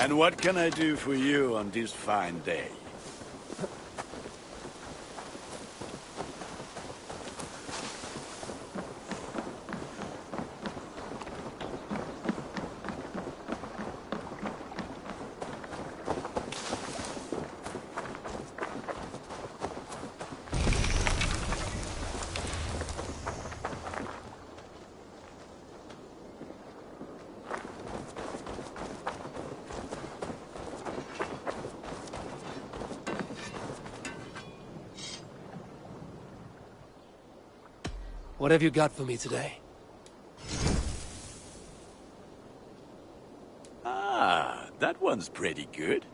And what can I do for you on this fine day? What have you got for me today? Ah, that one's pretty good.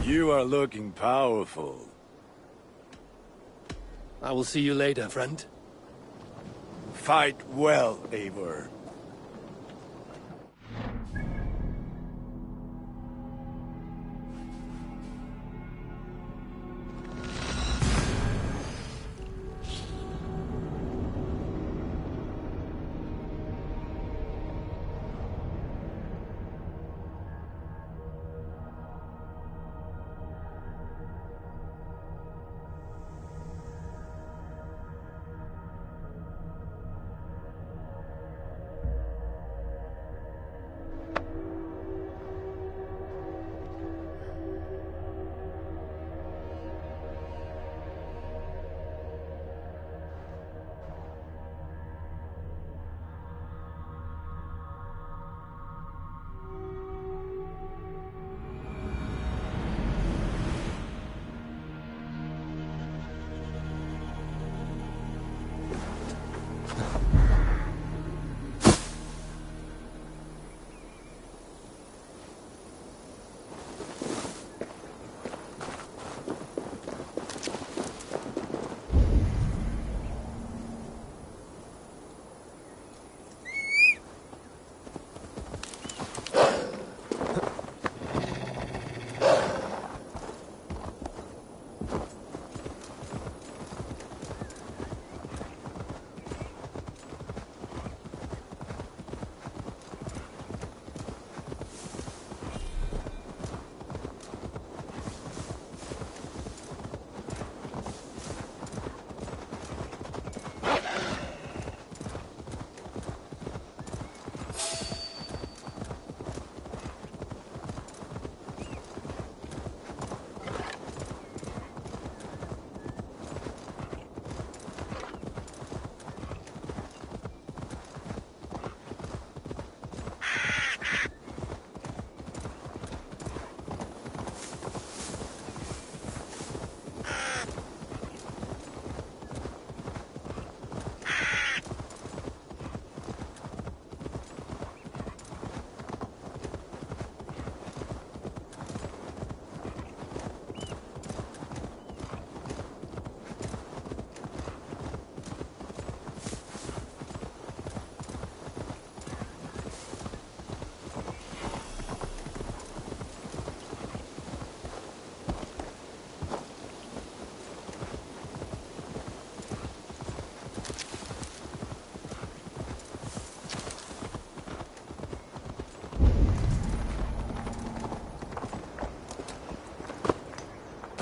You are looking powerful. I will see you later, friend. Fight well, Eivor.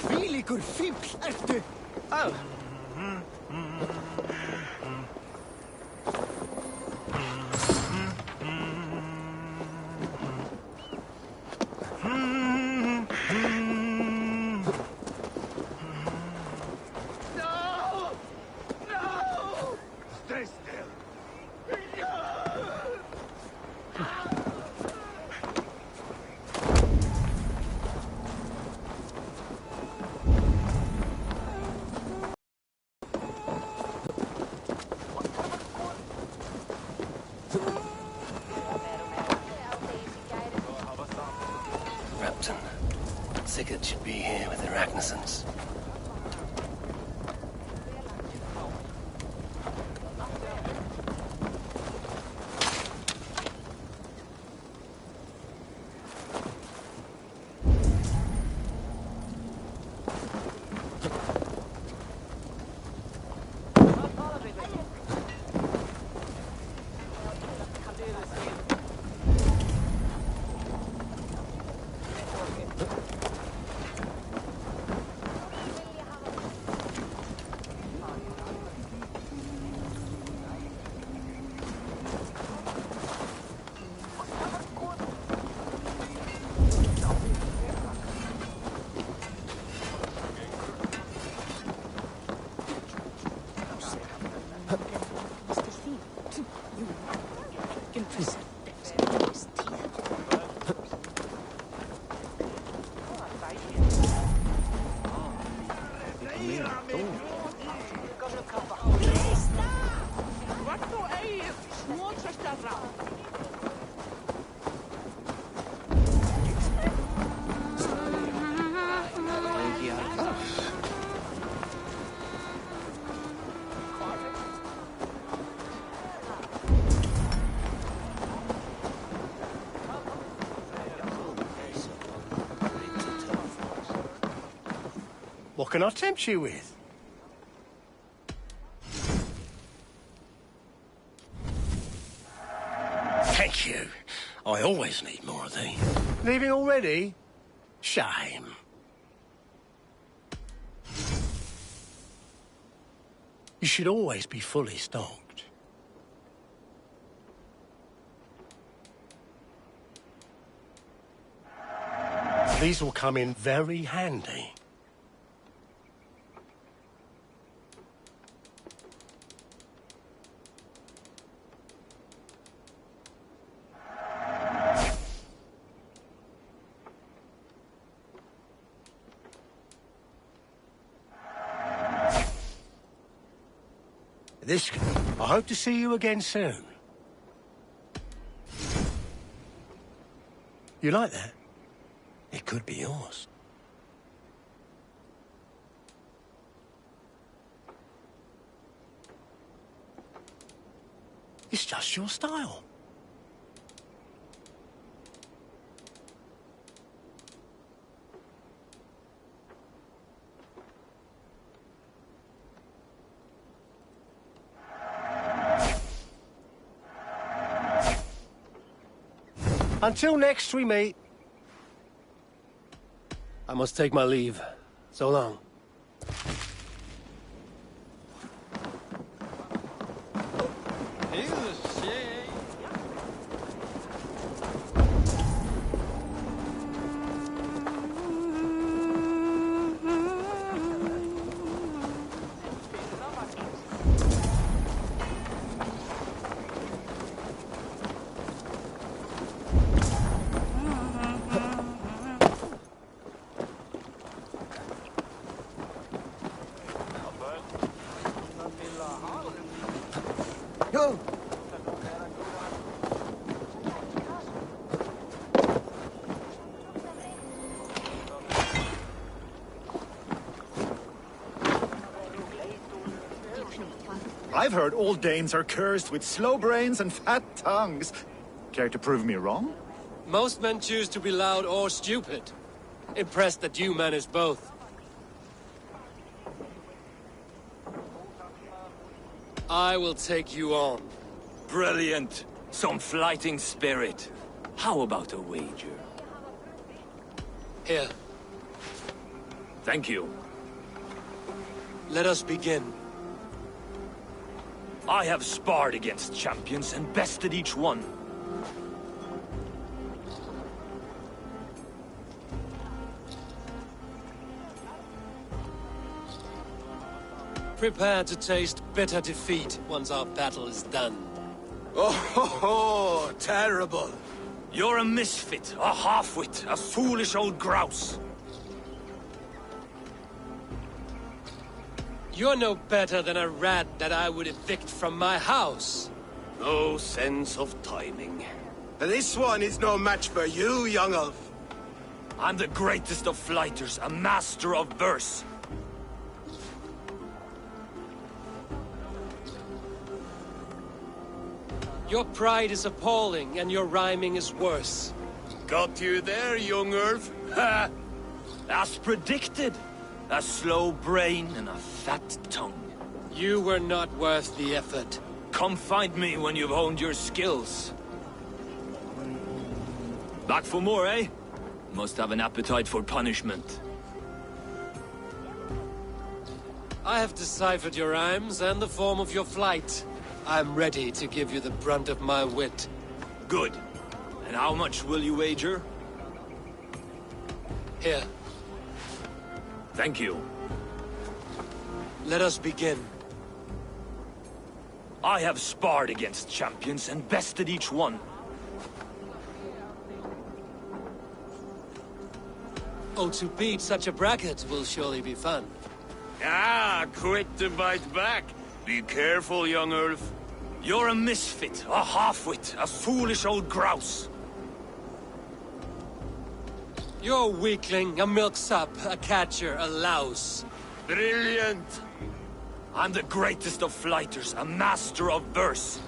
Hvílíkur fífl ertu? Oh. Sigurd should be here with the Ragnarsons. What can I tempt you with? Thank you. I always need more of these. Leaving already? Shame. You should always be fully stocked. These will come in very handy. I hope to see you again soon. You like that? It could be yours. It's just your style. Until next we meet. I must take my leave. So long. Go! I've heard all Danes are cursed with slow brains and fat tongues. Care to prove me wrong? Most men choose to be loud or stupid. Impressed that you manage both. I will take you on. Brilliant. Some fighting spirit. How about a wager? Here, Thank you. let us begin. I have sparred against champions and bested each one. Prepare to taste bitter defeat once our battle is done. Oh, terrible. You're a misfit, a half-wit, a foolish old grouse. You're no better than a rat that I would evict from my house. No sense of timing. This one is no match for you, young elf. I'm the greatest of flighters, a master of verse. Your pride is appalling, and your rhyming is worse. Got you there, young Earth. Ha! As predicted. A slow brain and a fat tongue. You were not worth the effort. Come find me when you've honed your skills. Back for more, eh? Must have an appetite for punishment. I have deciphered your rhymes and the form of your flight. I'm ready to give you the brunt of my wit. Good. And how much will you wager? Here, Thank you. let us begin. I have sparred against champions and bested each one. Oh, to beat such a bracket will surely be fun. Ah, quick to bite back. Be careful, young Earth. You're a misfit, a half-wit, a foolish old grouse. You're a weakling, a milksop, a catcher, a louse. Brilliant. I'm the greatest of flighters, a master of verse.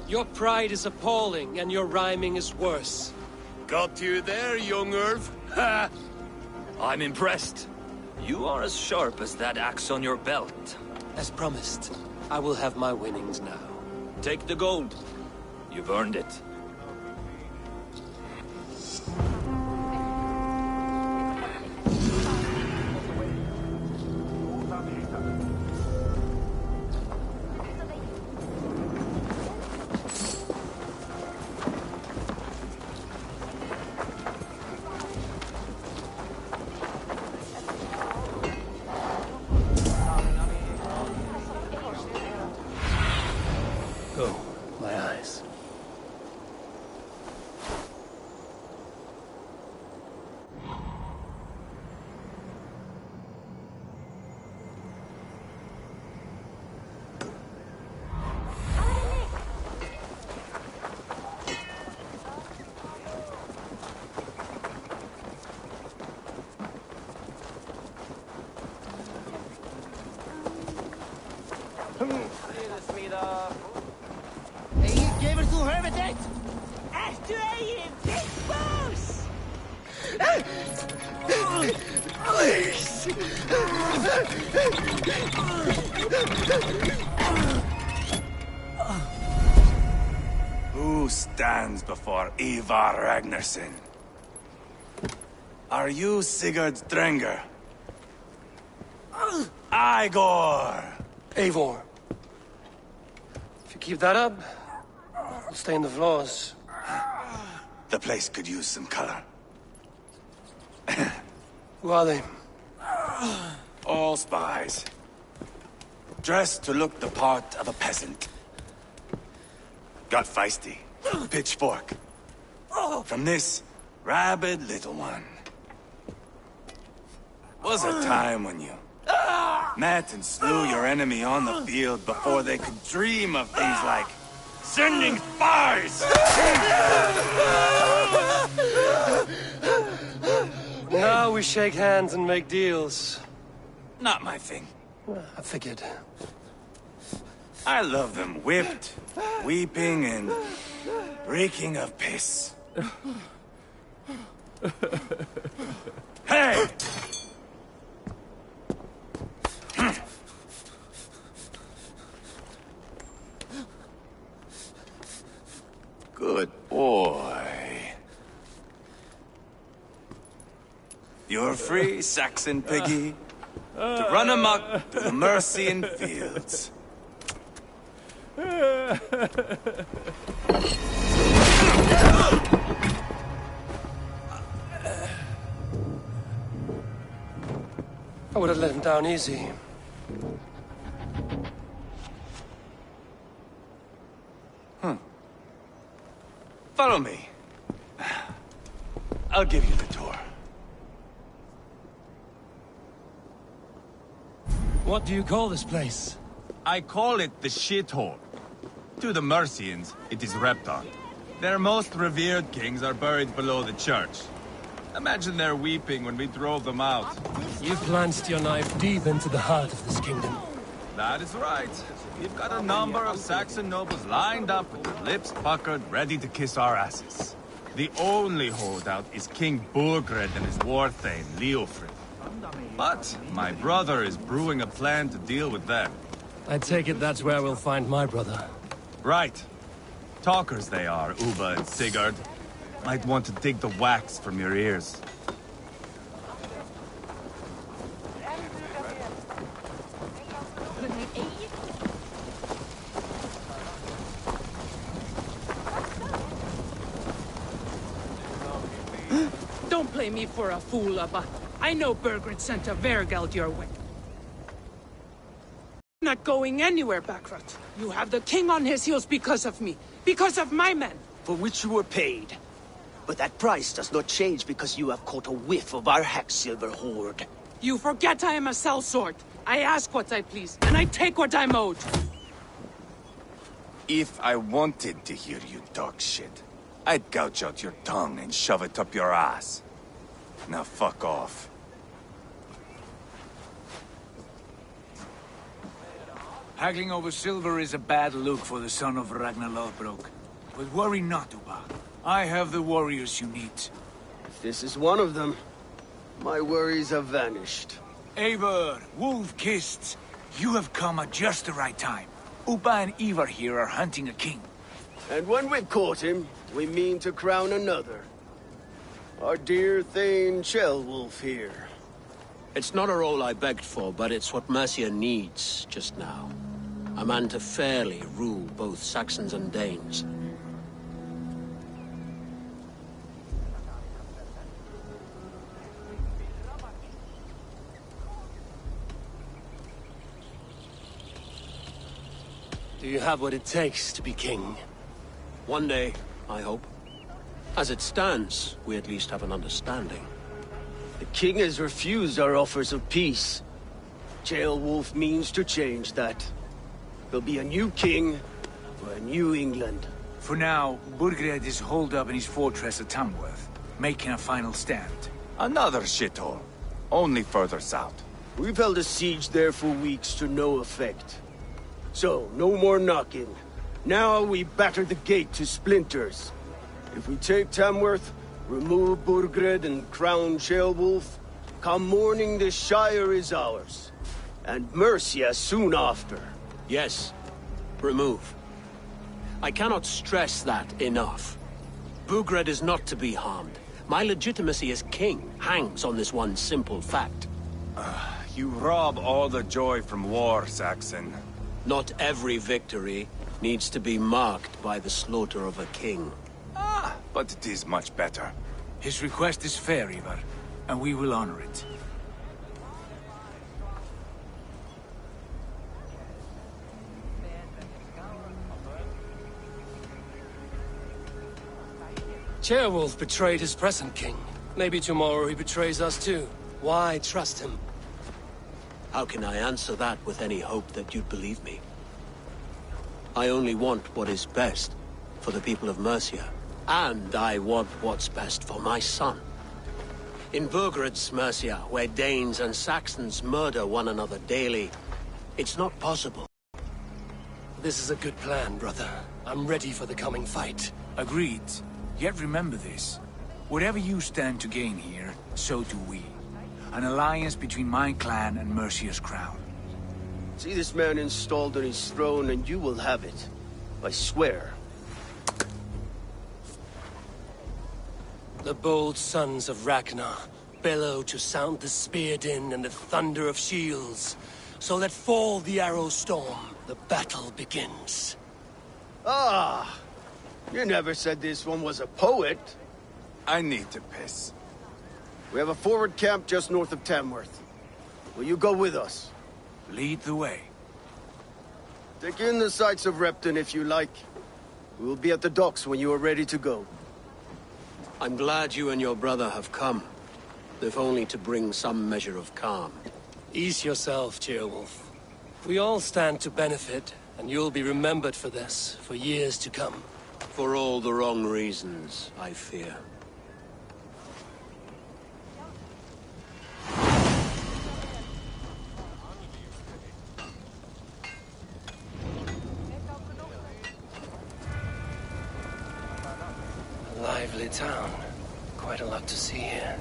Your pride is appalling, and your rhyming is worse. Got you there, young Earth. Ha! I'm impressed. You are as sharp as that axe on your belt. As promised, I will have my winnings now. Take the gold. You've earned it. Oh, my eyes. Who stands before Ivar Ragnarsson? Are you Sigurd Drenger? Igor! Eivor. If you keep that up, I'll stain the floors. The place could use some color. Who are they? All spies. Dressed to look the part of a peasant. Got feisty. Pitchfork. From this rabid little one. Was a time when you met and slew your enemy on the field before they could dream of things like sending spies! Now we shake hands and make deals. Not my thing. I figured. I love them whipped, weeping, and reeking of piss. Hey! Good boy. You're free, Saxon piggy, to run amok through the Mercian fields. I would have let him down easy. Follow me. I'll give you the tour. What do you call this place? I call it the shithole. To the Mercians, it is Repton. Their most revered kings are buried below the church. Imagine their weeping when we drove them out. You plunged your knife deep into the heart of this kingdom. That is right. We've got a number of Saxon nobles lined up with their lips puckered, ready to kiss our asses. The only holdout is King Burgred and his war thane, Leofrid. But my brother is brewing a plan to deal with them. I take it that's where we'll find my brother. Right. Talkers they are, Uba and Sigurd. Might want to dig the wax from your ears. Don't play me for a fool, Abba. I know Burgred sent a Vergeld your way. Not going anywhere, Backrot. You have the king on his heels because of me. Because of my men. For which you were paid. But that price does not change because you have caught a whiff of our Hacksilver hoard. You forget I am a sellsword. I ask what I please, and I take what I'm owed. If I wanted to hear you talk shit, I'd gouge out your tongue and shove it up your ass. Now fuck off. Haggling over silver is a bad look for the son of Ragnar Lothbrok. But worry not, Uba. I have the warriors you need. If this is one of them, my worries have vanished. Eivor, Wolf-Kissed, you have come at just the right time. Upa and Ivar here are hunting a king. And when we've caught him, we mean to crown another. Our dear Thane Ceolwulf here. It's not a role I begged for, but it's what Mercia needs just now. A man to fairly rule both Saxons and Danes. Do you have what it takes to be king? One day, I hope. As it stands, we at least have an understanding. The king has refused our offers of peace. Ceolwulf means to change that. There'll be a new king for a new England. For now, Burgred is holed up in his fortress at Tamworth, making a final stand. Another shithole. Only further south. We've held a siege there for weeks to no effect. So, no more knocking. Now we batter the gate to splinters. If we take Tamworth, remove Burgred and crown Ceolwulf, come morning the Shire is ours. And Mercia soon after. Yes, remove. I cannot stress that enough. Burgred is not to be harmed. My legitimacy as king hangs on this one simple fact. You rob all the joy from war, Saxon. Not every victory needs to be marked by the slaughter of a king. But it is much better. His request is fair, Ivar, and we will honor it. Ceolwulf betrayed his present king. Maybe tomorrow he betrays us too. Why trust him? How can I answer that with any hope that you'd believe me? I only want what is best for the people of Mercia. And I want what's best for my son. In Burgred's Mercia, where Danes and Saxons murder one another daily, it's not possible. This is a good plan, brother. I'm ready for the coming fight. Agreed. Yet remember this. Whatever you stand to gain here, so do we. An alliance between my clan and Mercia's crown. See this man installed on his throne and you will have it. I swear. The bold sons of Ragnar bellow to sound the spear din and the thunder of shields. So let fall the arrow storm. The battle begins. Ah! You never said this one was a poet. I need to piss. We have a forward camp just north of Tamworth. Will you go with us? Lead the way. Take in the sights of Repton if you like. We will be at the docks when you are ready to go. I'm glad you and your brother have come, if only to bring some measure of calm. Ease yourself, Ceolwulf. We all stand to benefit, and you'll be remembered for this, for years to come. For all the wrong reasons, I fear. A lively town. Quite a lot to see here.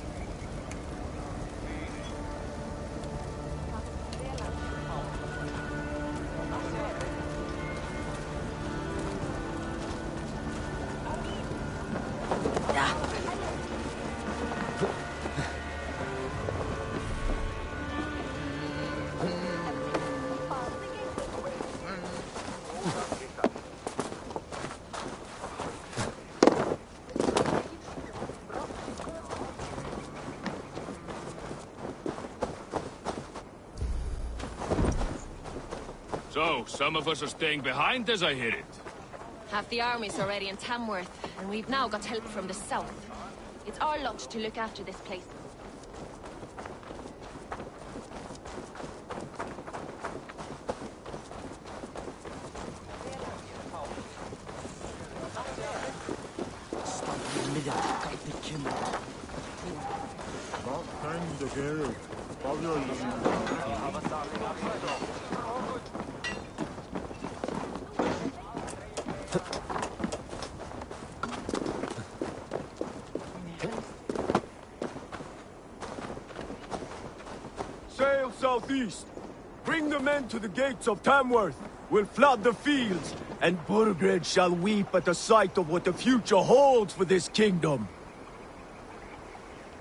So, some of us are staying behind as I hit it. Half the army's already in Tamworth, and we've now got help from the south. It's our lot to look after this place. southeast. Bring the men to the gates of Tamworth. We'll flood the fields, and Burgred shall weep at the sight of what the future holds for this kingdom.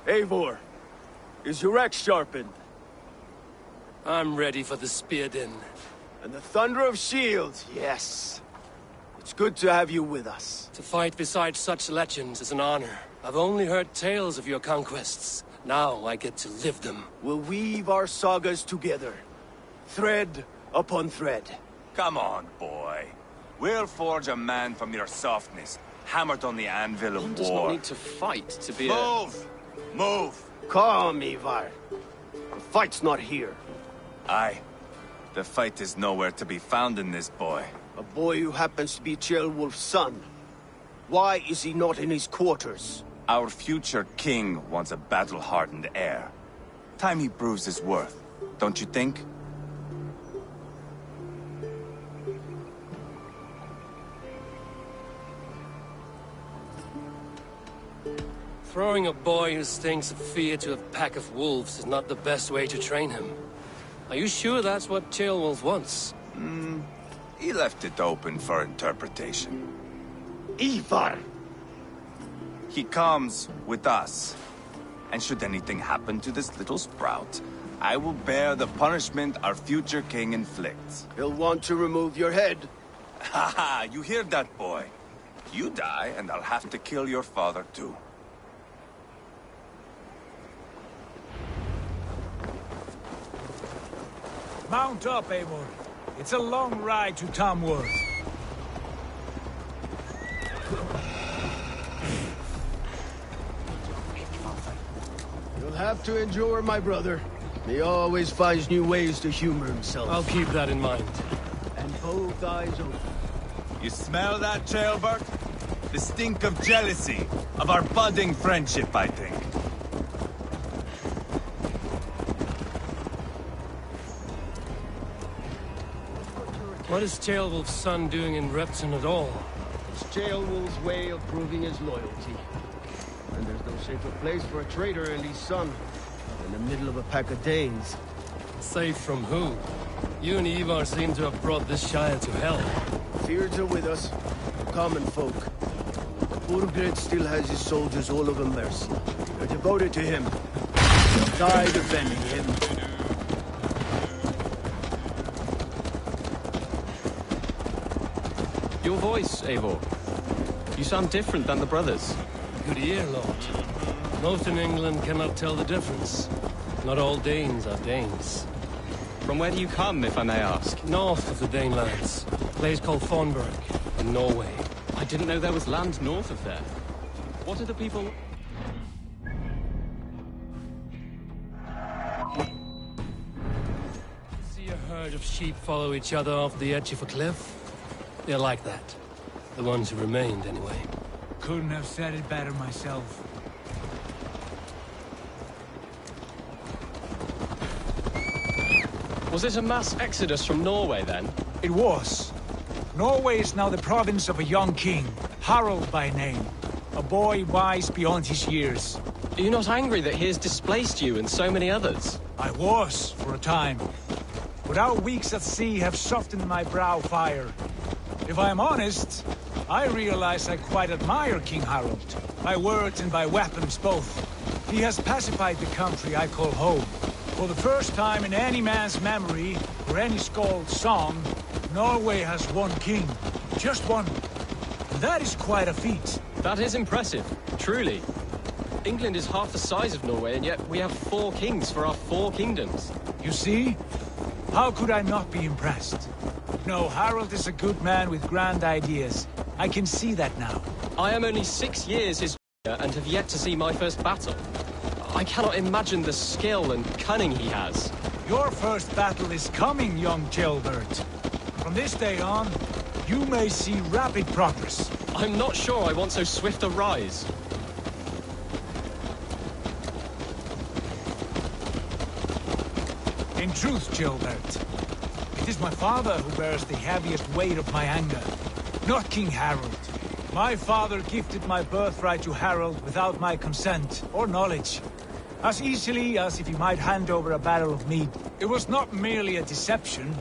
Eivor, is your axe sharpened? I'm ready for the spear din. And the thunder of shields, yes. It's good to have you with us. To fight beside such legends is an honor. I've only heard tales of your conquests. Now I get to live them. We'll weave our sagas together. Thread upon thread. Come on, boy. We'll forge a man from your softness, hammered on the anvil of One war. does not need to fight to be Move! Move! Calm, Ivar. The fight's not here. Aye. The fight is nowhere to be found in this boy. A boy who happens to be Ceolwulf's son. Why is he not in his quarters? Our future king wants a battle-hardened heir. Time he proves his worth, don't you think? Throwing a boy who stinks of fear to a pack of wolves is not the best way to train him. Are you sure that's what Ceolwulf wants? He left it open for interpretation. Ivar! He comes with us. And should anything happen to this little sprout, I will bear the punishment our future king inflicts. He'll want to remove your head. Haha, you hear that, boy? You die, and I'll have to kill your father, too. Mount up, Eivor. It's a long ride to Tamworth. You'll have to endure, my brother. He always finds new ways to humor himself. I'll keep that in mind. And both eyes open. You smell that, Ceolbert? The stink of jealousy, of our budding friendship, I think. What is Ceolwulf's son doing in Repton at all? It's Ceolwulf's way of proving his loyalty. And there's no safer place for a traitor and his son in the middle of a pack of Danes. Safe from who? You and Ivar seem to have brought this Shire to hell. Fears are with us, the common folk. Burgred still has his soldiers all over Mercia. They're devoted to him. They'll die defending him. Your voice, Eivor. You sound different than the brothers. Good ear, Lord. Most in England cannot tell the difference. Not all Danes are Danes. From where do you come, if I may ask? North of the Danelands. A place called Thornburg, in Norway. I didn't know there was land north of there. What are the people... See a herd of sheep follow each other off the edge of a cliff? They're like that. The ones who remained, anyway. Couldn't have said it better myself. Was it a mass exodus from Norway, then? It was. Norway is now the province of a young king, Harald by name. A boy wise beyond his years. Are you not angry that he has displaced you and so many others? I was, for a time. But our weeks at sea have softened my brow fire. If I am honest, I realize I quite admire King Harald. By words and by weapons both. He has pacified the country I call home. For the first time in any man's memory, or any skald's song, Norway has one king. Just one. And that is quite a feat. That is impressive, truly. England is half the size of Norway, and yet we have 4 kings for our 4 kingdoms. You see? How could I not be impressed? No, Harald is a good man with grand ideas. I can see that now. I am only 6 years his and have yet to see my first battle. I cannot imagine the skill and cunning he has. Your first battle is coming, young Ceolbert. From this day on, you may see rapid progress. I'm not sure I want so swift a rise. In truth, Ceolbert, it is my father who bears the heaviest weight of my anger, not King Harald. My father gifted my birthright to Harald without my consent or knowledge. As easily as if he might hand over a barrel of meat. It was not merely a deception.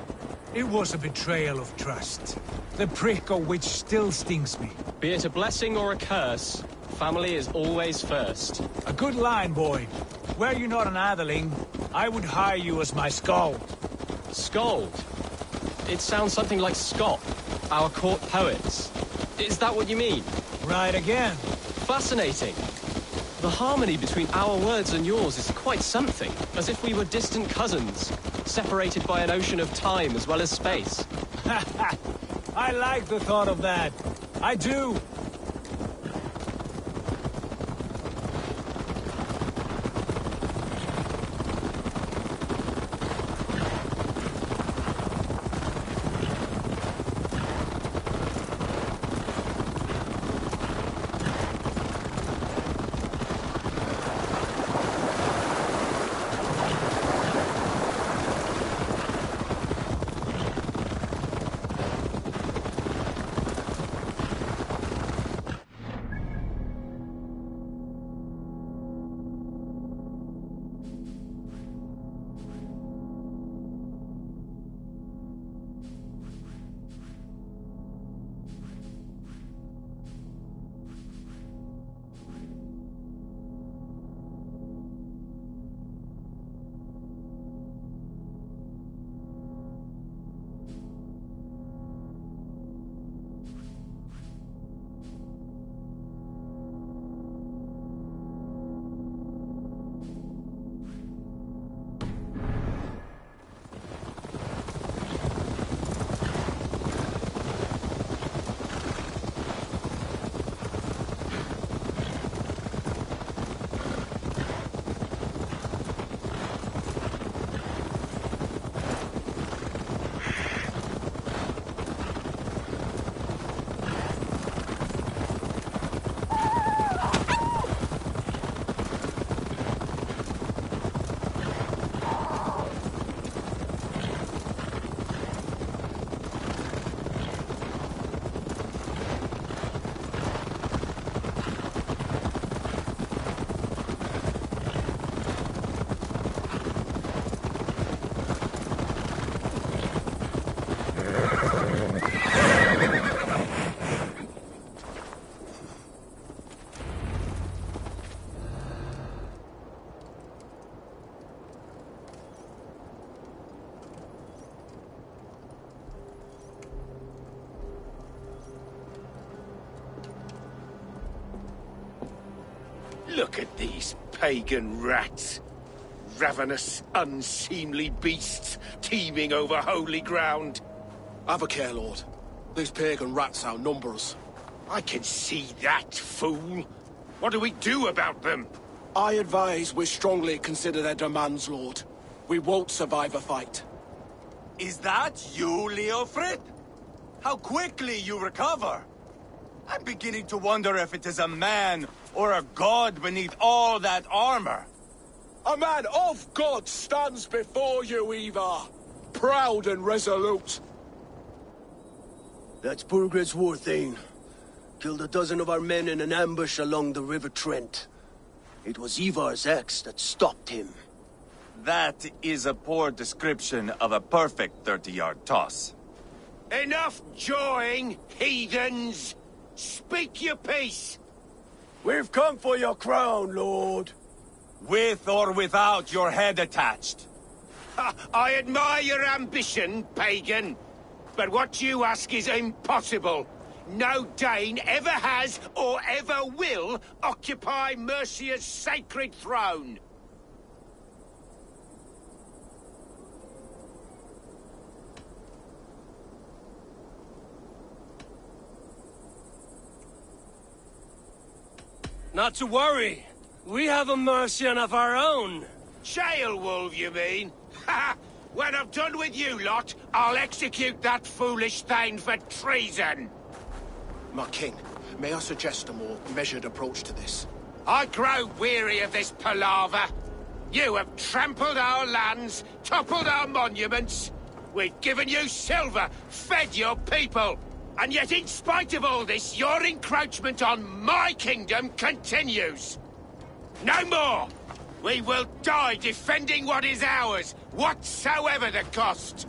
It was a betrayal of trust. The prick of which still stings me. Be it a blessing or a curse, family is always first. A good line, boy. Were you not an atheling, I would hire you as my skald. Skald? It sounds something like Scott, our court poets. Is that what you mean? Right again. Fascinating. The harmony between our words and yours is quite something. As if we were distant cousins, separated by an ocean of time as well as space. I like the thought of that. I do. Look at these pagan rats. Ravenous, unseemly beasts teeming over holy ground. Have a care, Lord. These pagan rats outnumber us. I can see that, fool. What do we do about them? I advise we strongly consider their demands, Lord. We won't survive a fight. Is that you, Leofrid? How quickly you recover! I'm beginning to wonder if it is a man or a god beneath all that armor. A man of God stands before you, Ivar. Proud and resolute. That's Burgred's Warthane. Killed a dozen of our men in an ambush along the River Trent. It was Ivar's axe that stopped him. That is a poor description of a perfect 30-yard toss. Enough jawing, heathens! Speak your piece! We've come for your crown, Lord. With or without your head attached. I admire your ambition, pagan. But what you ask is impossible. No Dane ever has or ever will occupy Mercia's sacred throne. Not to worry. We have a Mercian of our own. Jailwolf, you mean? Ha! When I'm done with you lot, I'll execute that foolish thing for treason. My king, may I suggest a more measured approach to this? I grow weary of this palaver. You have trampled our lands, toppled our monuments. We've given you silver, fed your people. And yet, in spite of all this, your encroachment on my kingdom continues. No more! We will die defending what is ours, whatsoever the cost.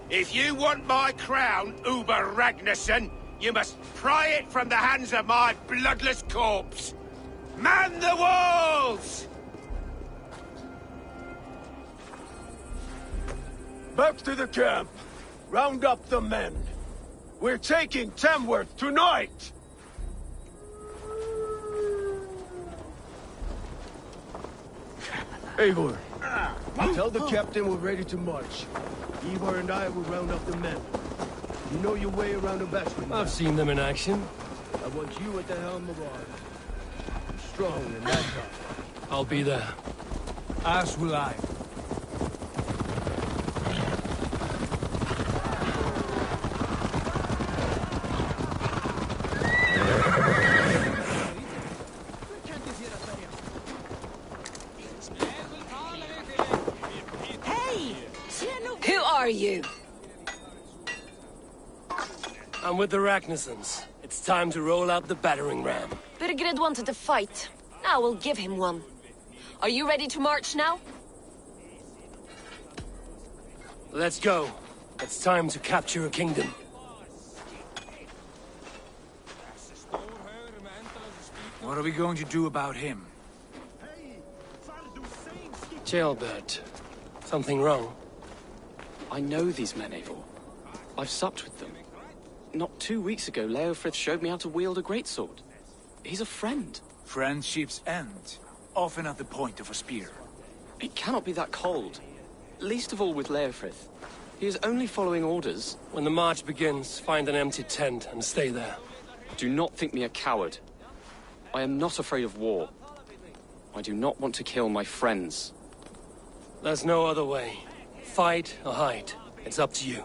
If you want my crown, Uber Ragnarsson, you must pry it from the hands of my bloodless corpse. Man the walls! Back to the camp. Round up the men. We're taking Tamworth tonight! Eivor, tell the captain we're ready to march. Ivar and I will round up the men. You know your way around a bastion. I've seen them in action. I want you at the helm of ours. You're strong and that tough. I'll be there. As will I. Who are you? I'm with the Ragnarssons. It's time to roll out the battering ram. Birgred wanted to fight. Now we'll give him one. Are you ready to march now? Let's go. It's time to capture a kingdom. What are we going to do about him? Jailbird. Something wrong? I know these men, Eivor. I've supped with them. Not 2 weeks ago, Leofrith showed me how to wield a greatsword. He's a friend. Friendships end, often at the point of a spear. It cannot be that cold. Least of all with Leofrith. He is only following orders. When the march begins, find an empty tent and stay there. Do not think me a coward. I am not afraid of war. I do not want to kill my friends. There's no other way. Fight or hide. It's up to you.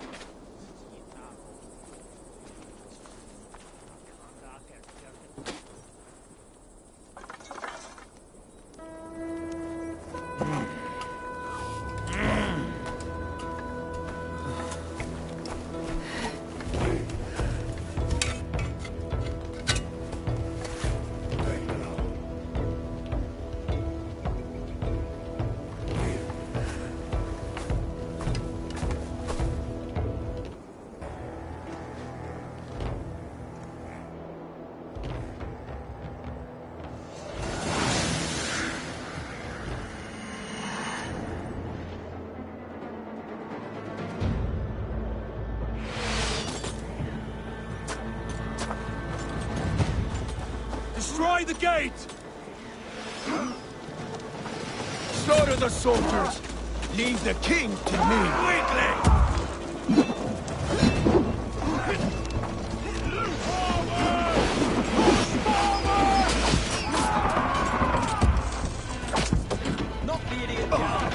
Destroy the gate! Slaughter the soldiers! Leave the king to me! Quickly! Knock the idiot down!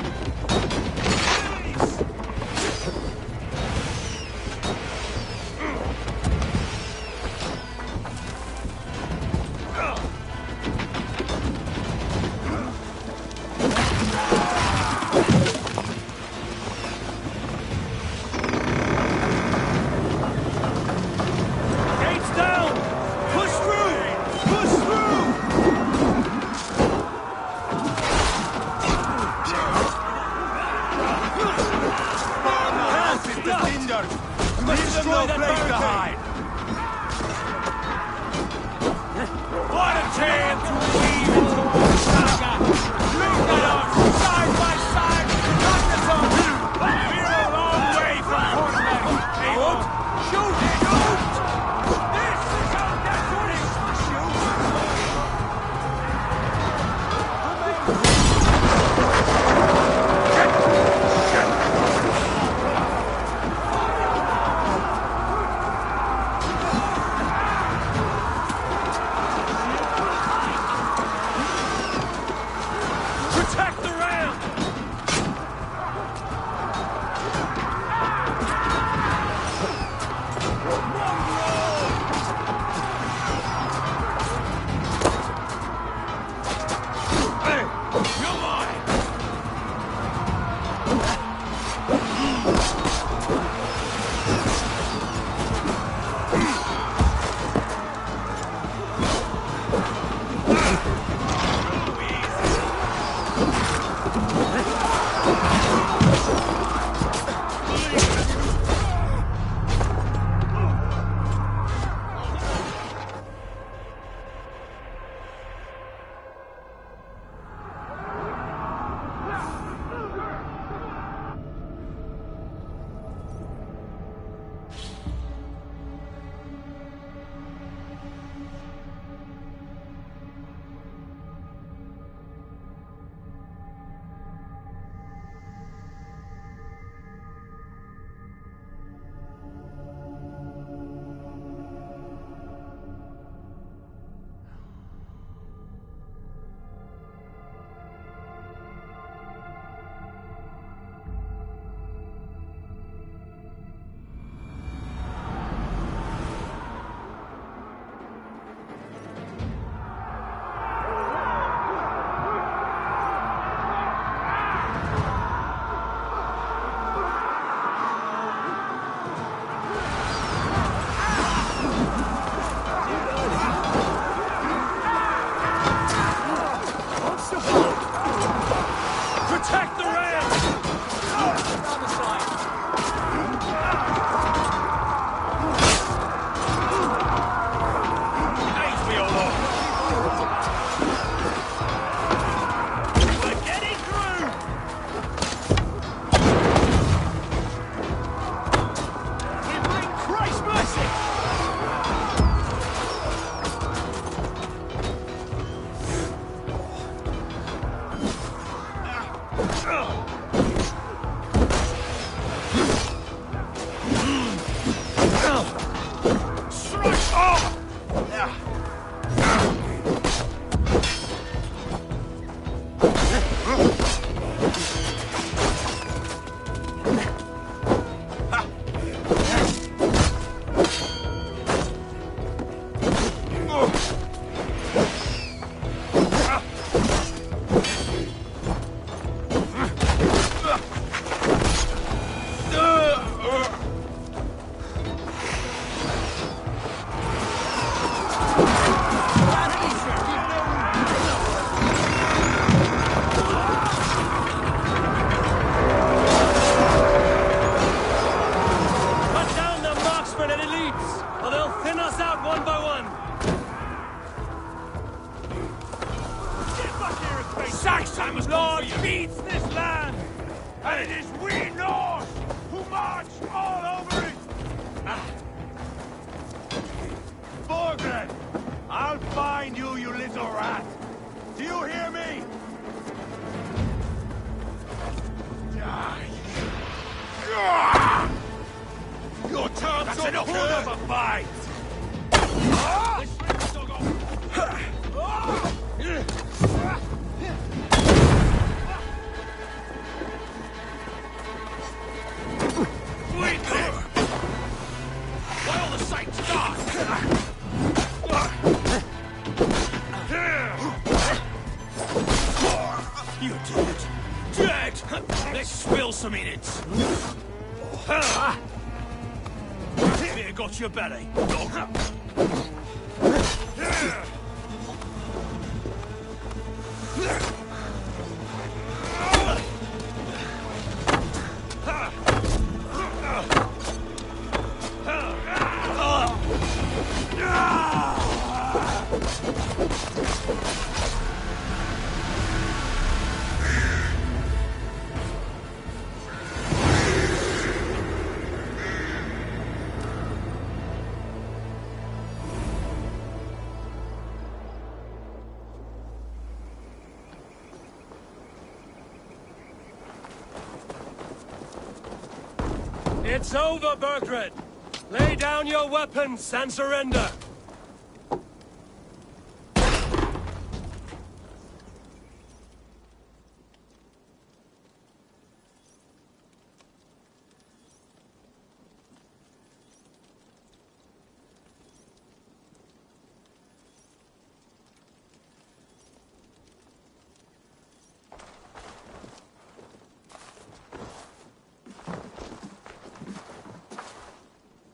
Lord feeds this land, and it is we Norse who march all over it! Borgred, I'll find you, you little rat! Do you hear me? Your terms That's enough of a fight! While the sights start! You're dead! Dead! Let's spill some in it! Here got your belly, dog! It's over, Bergred! Lay down your weapons and surrender!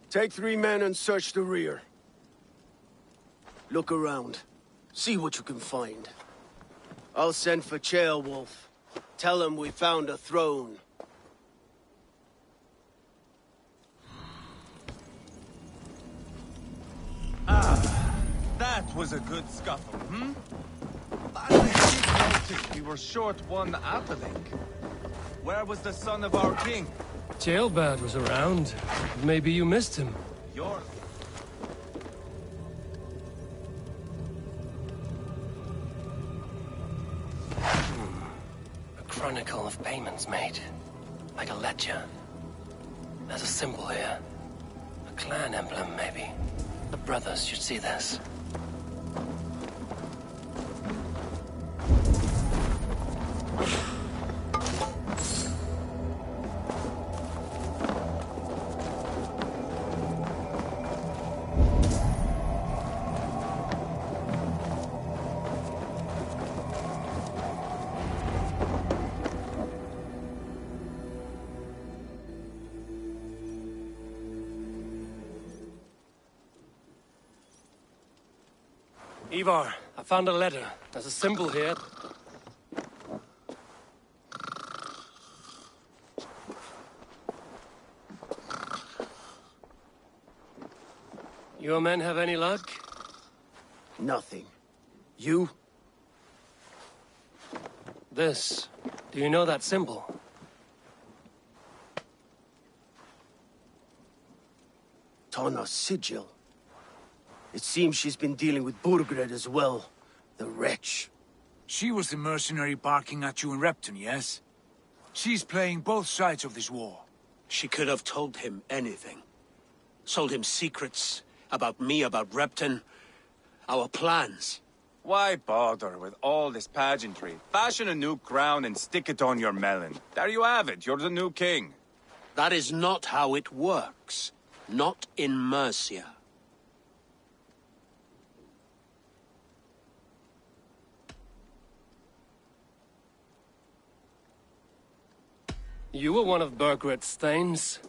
Take 3 men and search the rear. Look around. See what you can find. I'll send for Ceolwulf. Tell him we found a throne. That was a good scuffle, hmm? I did notice we were short one atheling. Where was the son of our king? Ceolbad was around. Maybe you missed him. You're... A chronicle of payments made. Like a ledger. There's a symbol here. A clan emblem, maybe. The brothers should see this. Ivar, I found a letter. There's a symbol here. Your men have any luck? Nothing. You? This. Do you know that symbol? Tana's sigil. It seems she's been dealing with Burgred as well. The wretch. She was the mercenary barking at you in Repton, yes? She's playing both sides of this war. She could have told him anything. Sold him secrets, About me, about Repton. Our plans. Why bother with all this pageantry? Fashion a new crown and stick it on your melon. There you have it, you're the new king. That is not how it works. Not in Mercia. You were one of Burgred's thanes.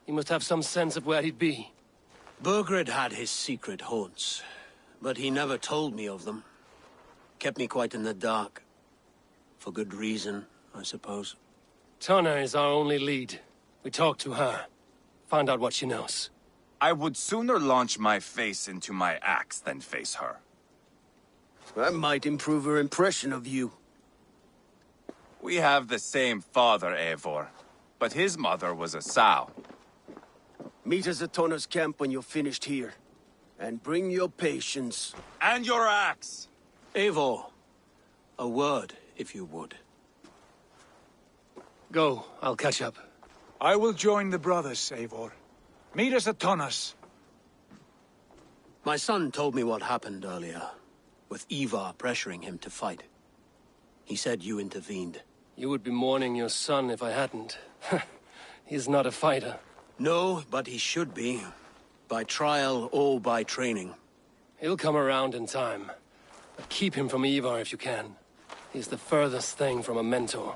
He must have some sense of where he'd be. Burgred had his secret haunts, but he never told me of them. Kept me quite in the dark. For good reason, I suppose. Tonna is our only lead. We talk to her. Find out what she knows. I would sooner launch my face into my axe than face her. That might improve her impression of you. We have the same father, Eivor, but his mother was a sow. Meet us at Tonna's camp when you're finished here. And bring your patience. And your axe! Eivor, a word, if you would. Go, I'll catch up. I will join the brothers, Eivor. Meet us at Tonna's. My son told me what happened earlier, with Ivar pressuring him to fight. He said you intervened. You would be mourning your son if I hadn't. He's not a fighter. No, but he should be. By trial or by training. He'll come around in time. But keep him from Ivar if you can. He's the furthest thing from a mentor.